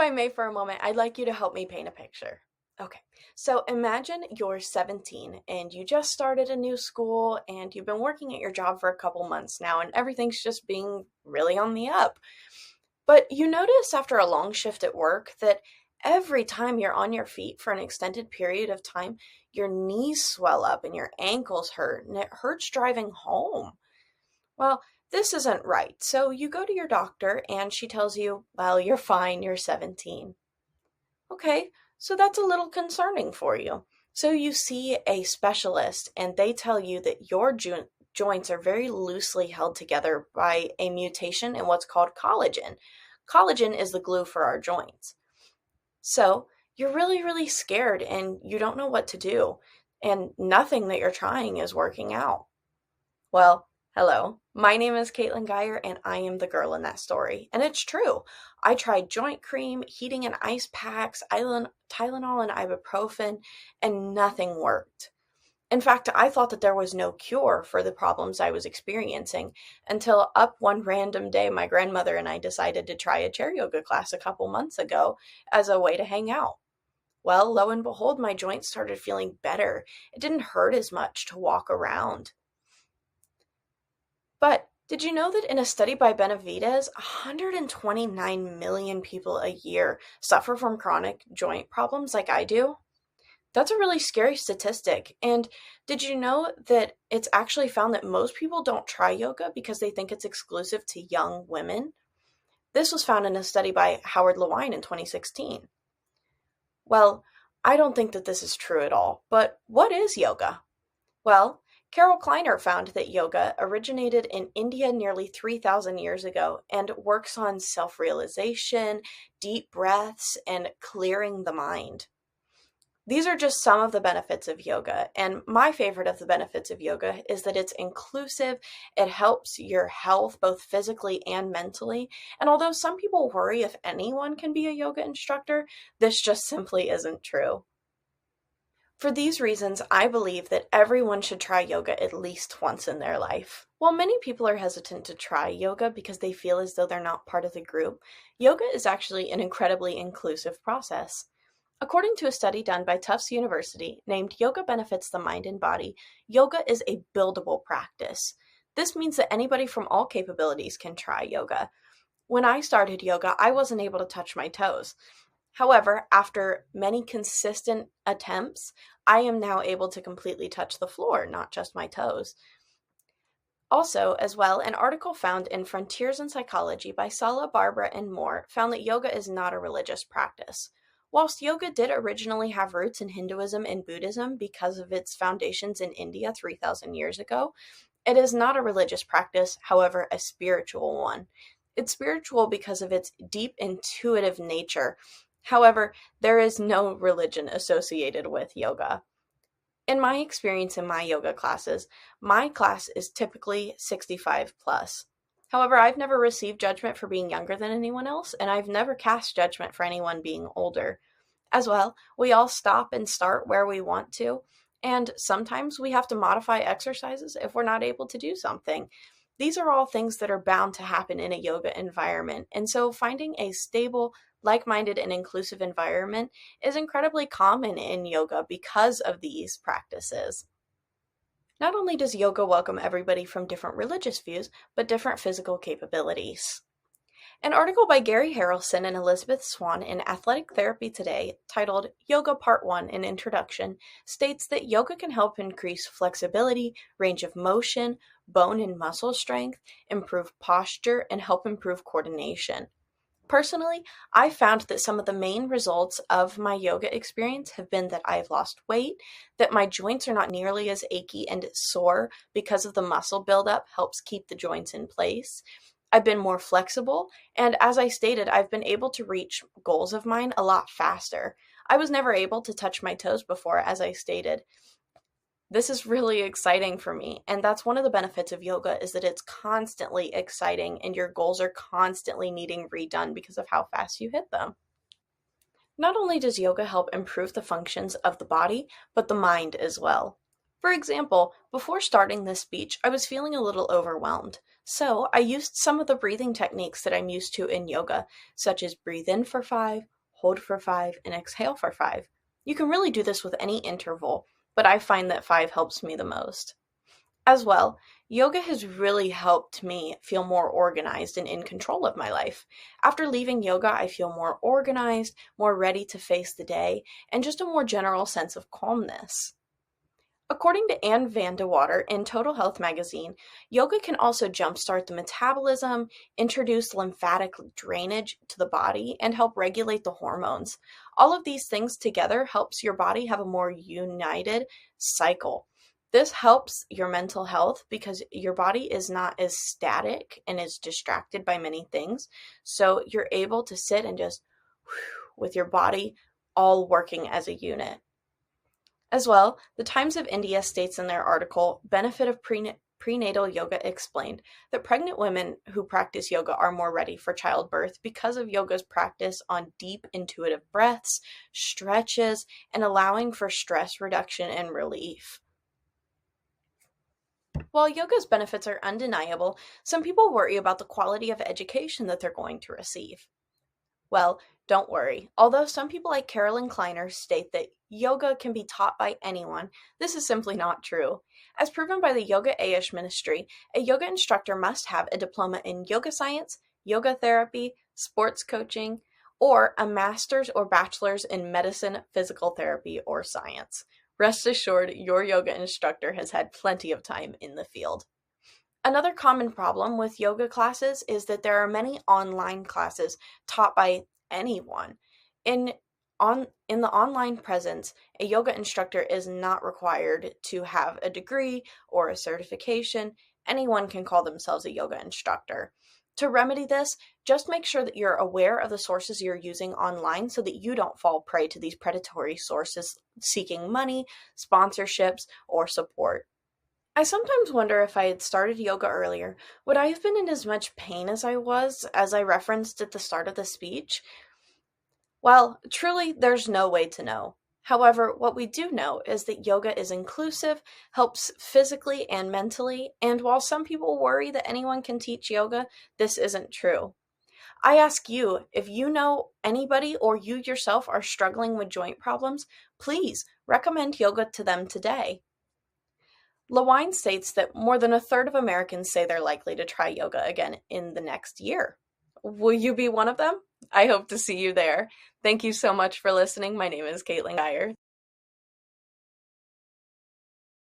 I may for a moment, I'd like you to help me paint a picture. Okay, so imagine you're 17 and you just started a new school and you've been working at your job for a couple months now and everything's just being really on the up. But you notice after a long shift at work that every time you're on your feet for an extended period of time, your knees swell up and your ankles hurt and it hurts driving home. Well, this isn't right. So you go to your doctor and she tells you, well, you're fine, you're 17. Okay, so that's a little concerning for you. So you see a specialist and they tell you that your joints are very loosely held together by a mutation in what's called collagen. Collagen is the glue for our joints. So you're really, really scared and you don't know what to do, and nothing that you're trying is working out. Well, hello. My name is Caitlin Geyer, and I am the girl in that story. And it's true. I tried joint cream, heating and ice packs, Tylenol and ibuprofen, and nothing worked. In fact, I thought that there was no cure for the problems I was experiencing until up one random day, my grandmother and I decided to try a chair yoga class a couple months ago as a way to hang out. Well, lo and behold, my joints started feeling better. It didn't hurt as much to walk around. But did you know that in a study by Benavides, 129 million people a year suffer from chronic joint problems like I do? That's a really scary statistic. And did you know that it's actually found that most people don't try yoga because they think it's exclusive to young women? This was found in a study by Howard Lewine in 2016. Well, I don't think that this is true at all, but what is yoga? Well, Carol Kleiner found that yoga originated in India nearly 3,000 years ago and works on self-realization, deep breaths, and clearing the mind. These are just some of the benefits of yoga, and my favorite of the benefits of yoga is that it's inclusive, it helps your health both physically and mentally, and although some people worry if anyone can be a yoga instructor, this just simply isn't true. For these reasons, I believe that everyone should try yoga at least once in their life. While many people are hesitant to try yoga because they feel as though they're not part of the group, yoga is actually an incredibly inclusive process. According to a study done by Tufts University named Yoga Benefits the Mind and Body, yoga is a buildable practice. This means that anybody from all capabilities can try yoga. When I started yoga, I wasn't able to touch my toes. However, after many consistent attempts, I am now able to completely touch the floor, not just my toes. Also, as well, an article found in Frontiers in Psychology by Sala, Barbara, and Moore found that yoga is not a religious practice. Whilst yoga did originally have roots in Hinduism and Buddhism because of its foundations in India 3,000 years ago, it is not a religious practice, however, a spiritual one. It's spiritual because of its deep intuitive nature. However, there is no religion associated with yoga. In my experience in my yoga classes, my class is typically 65 plus. However, I've never received judgment for being younger than anyone else, and I've never cast judgment for anyone being older. As well, we all stop and start where we want to, and sometimes we have to modify exercises if we're not able to do something. These are all things that are bound to happen in a yoga environment, and so finding a stable, like-minded, and inclusive environment is incredibly common in yoga because of these practices. Not only does yoga welcome everybody from different religious views, but different physical capabilities. An article by Gary Harrelson and Elizabeth Swan in Athletic Therapy Today, titled Yoga Part 1, an Introduction, states that yoga can help increase flexibility, range of motion, bone and muscle strength, improve posture, and help improve coordination. Personally, I found that some of the main results of my yoga experience have been that I've lost weight, that my joints are not nearly as achy and sore because of the muscle buildup helps keep the joints in place. I've been more flexible, and as I stated, I've been able to reach goals of mine a lot faster. I was never able to touch my toes before, as I stated. This is really exciting for me, and that's one of the benefits of yoga is that it's constantly exciting and your goals are constantly needing redone because of how fast you hit them. Not only does yoga help improve the functions of the body, but the mind as well. For example, before starting this speech, I was feeling a little overwhelmed. So I used some of the breathing techniques that I'm used to in yoga, such as breathe in for 5, hold for 5, and exhale for 5. You can really do this with any interval, but I find that 5 helps me the most. As well, yoga has really helped me feel more organized and in control of my life. After leaving yoga, I feel more organized, more ready to face the day, and just a more general sense of calmness. According to Anne Van de Water in Total Health magazine, yoga can also jumpstart the metabolism, introduce lymphatic drainage to the body, and help regulate the hormones. All of these things together helps your body have a more united cycle. This helps your mental health because your body is not as static and is distracted by many things. So you're able to sit and just with your body all working as a unit. As well, the Times of India states in their article, Benefit of Prenatal Yoga Explained, that pregnant women who practice yoga are more ready for childbirth because of yoga's practice on deep intuitive breaths, stretches, and allowing for stress reduction and relief. While yoga's benefits are undeniable, some people worry about the quality of education that they're going to receive. Well, don't worry. Although some people like Carolyn Kleiner state that yoga can be taught by anyone, this is simply not true. As proven by the Yoga Ayush Ministry, a yoga instructor must have a diploma in yoga science, yoga therapy, sports coaching, or a master's or bachelor's in medicine, physical therapy, or science. Rest assured, your yoga instructor has had plenty of time in the field. Another common problem with yoga classes is that there are many online classes taught by anyone. In the online presence, a yoga instructor is not required to have a degree or a certification. Anyone can call themselves a yoga instructor. To remedy this, just make sure that you're aware of the sources you're using online so that you don't fall prey to these predatory sources seeking money, sponsorships, or support. I sometimes wonder if I had started yoga earlier, would I have been in as much pain as I was, as I referenced at the start of the speech? Well, truly, there's no way to know. However, what we do know is that yoga is inclusive, helps physically and mentally, and while some people worry that anyone can teach yoga, this isn't true. I ask you, if you know anybody or you yourself are struggling with joint problems, please recommend yoga to them today. Lewine states that more than a third of Americans say they're likely to try yoga again in the next year. Will you be one of them? I hope to see you there. Thank you so much for listening. My name is Caitlin Geyer.